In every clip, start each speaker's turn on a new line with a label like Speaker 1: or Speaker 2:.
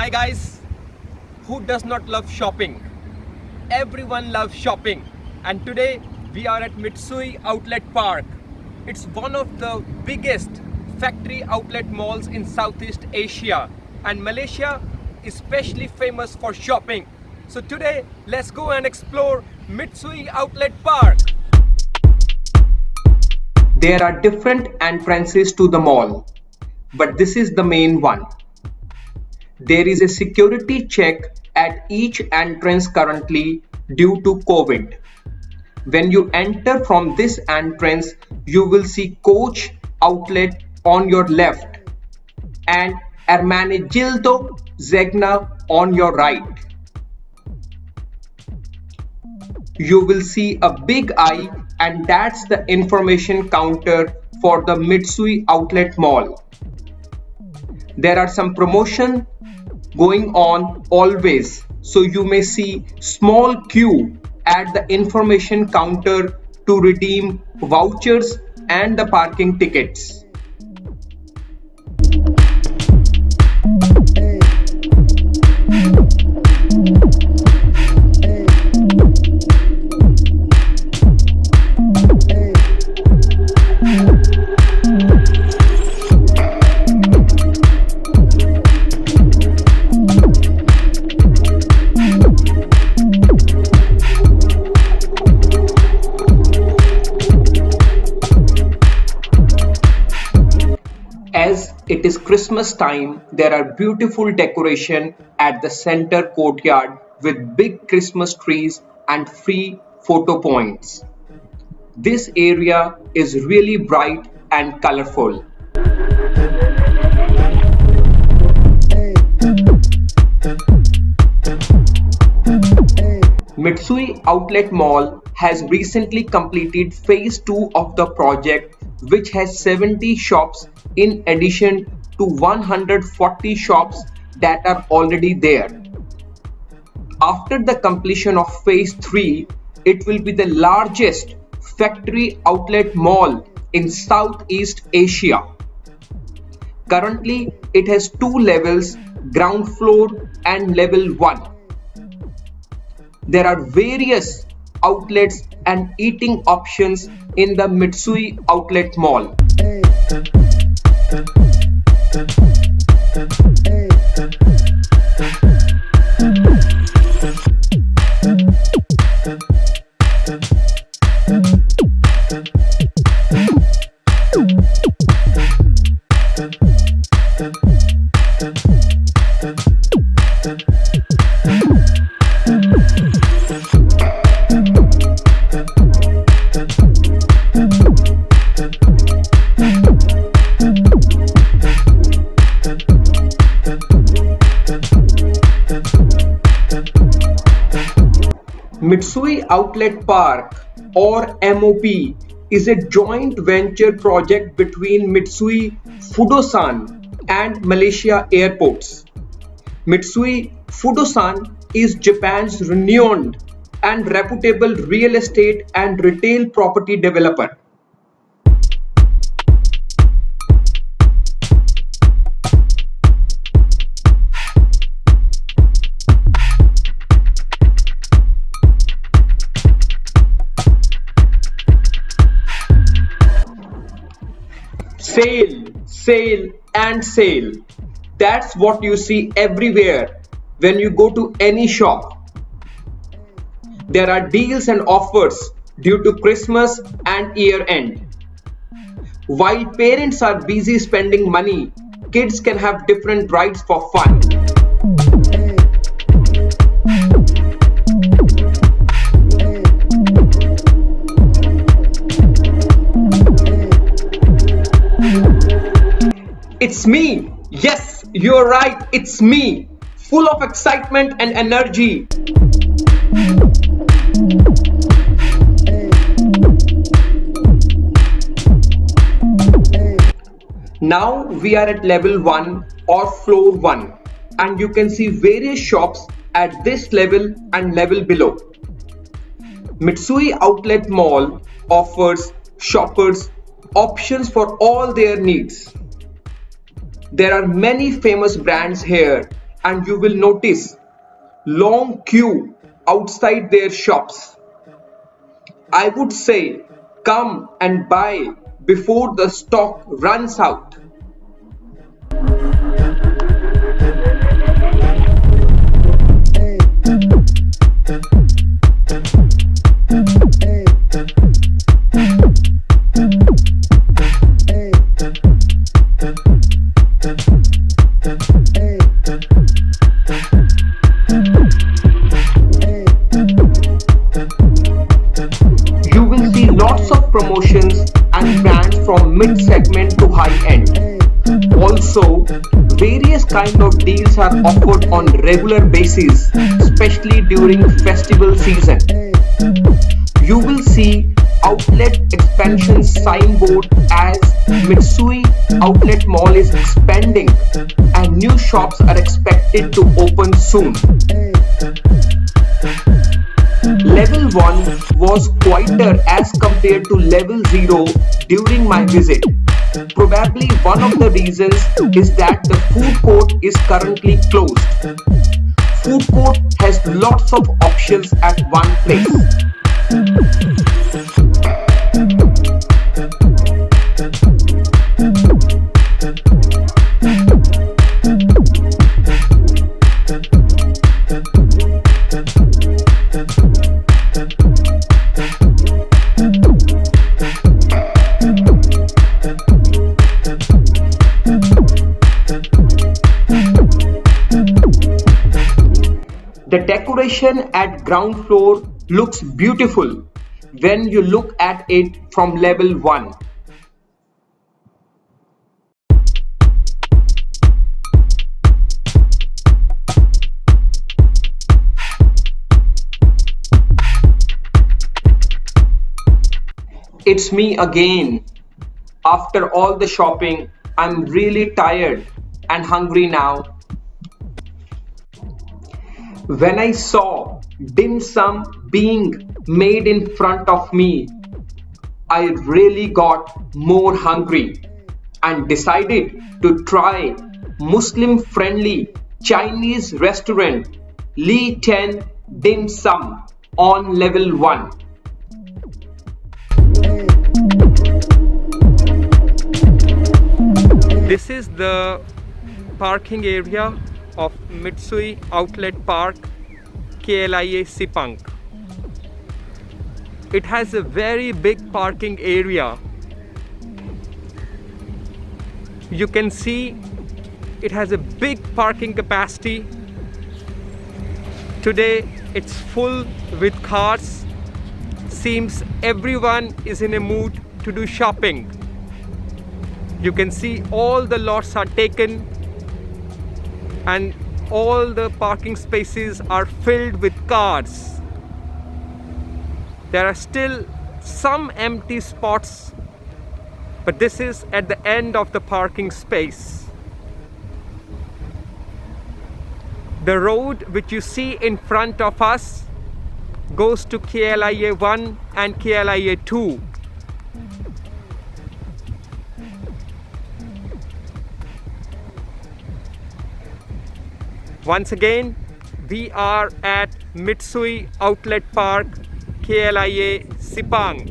Speaker 1: Hi guys, who does not love shopping? Everyone loves shopping, and today we are at Mitsui Outlet Park. It's one of the biggest factory outlet malls in Southeast Asia, and Malaysia is especially famous for shopping. So today let's go and explore Mitsui Outlet Park.
Speaker 2: There are different entrances to the mall, but this is the main one. There is a security check at each entrance currently due to COVID. When you enter from this entrance, you will see Coach Outlet on your left and Hermenegildo Zegna on your right. You will see a big eye, and that's the information counter for the Mitsui Outlet Mall. There are some promotion going on always, so you may see small queue at the information counter to redeem vouchers and the parking tickets. As it is Christmas time, there are beautiful decoration at the center courtyard with big Christmas trees and free photo points. This area is really bright and colorful. Mitsui Outlet Mall has recently completed phase 2 of the project, which has 70 shops in addition to 140 shops that are already there. After the completion of phase 3, it will be the largest factory outlet mall in Southeast Asia. Currently, it has 2 levels, ground floor and level 1. There are various outlets and eating options in the Mitsui Outlet Mall. Mitsui Outlet Park, or MOP, is a joint venture project between Mitsui Fudosan and Malaysia Airports. Mitsui Fudosan is Japan's renowned and reputable real estate and retail property developer. Sale, sale and sale. That's what you see everywhere when you go to any shop. There are deals and offers due to Christmas and year end. While parents are busy spending money, kids can have different rides for fun. It's me! Yes, you're right, it's me! Full of excitement and energy. Now we are at level 1 or floor 1, and you can see various shops at this level and level below. Mitsui Outlet Mall offers shoppers options for all their needs. There are many famous brands here, and you will notice long queue outside their shops. I would say come and buy before the stock runs out. You will see lots of promotions and brands from mid-segment to high-end. Also, various kind of deals are offered on regular basis, especially during festival season. You will see outlet expansion signboard as Mitsui Outlet Mall is expanding and new shops are expected to open soon. Level 1 was quieter as compared to level 0 during my visit. Probably one of the reasons is that the food court is currently closed. Food court has lots of options at one place. The decoration at ground floor looks beautiful when you look at it from level 1. It's me again. After all the shopping, I'm really tired and hungry now. When I saw dim sum being made in front of me, I really got more hungry and decided to try Muslim-friendly Chinese restaurant Li Ten Dim Sum on level 1.
Speaker 1: This is the parking area of Mitsui Outlet Park KLIA Sepang. It has a very big parking area. You can see it has a big parking capacity. Today it's full with cars. Seems everyone is in a mood to do shopping. You can see all the lots are taken and all the parking spaces are filled with cars. There are still some empty spots, but this is at the end of the parking space. The road which you see in front of us goes to KLIA 1 and KLIA 2. Once again, we are at Mitsui Outlet Park KLIA Sepang.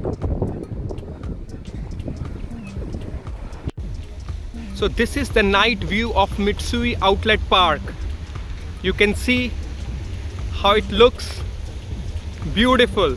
Speaker 1: So this is the night view of Mitsui Outlet Park. You can see how it looks beautiful.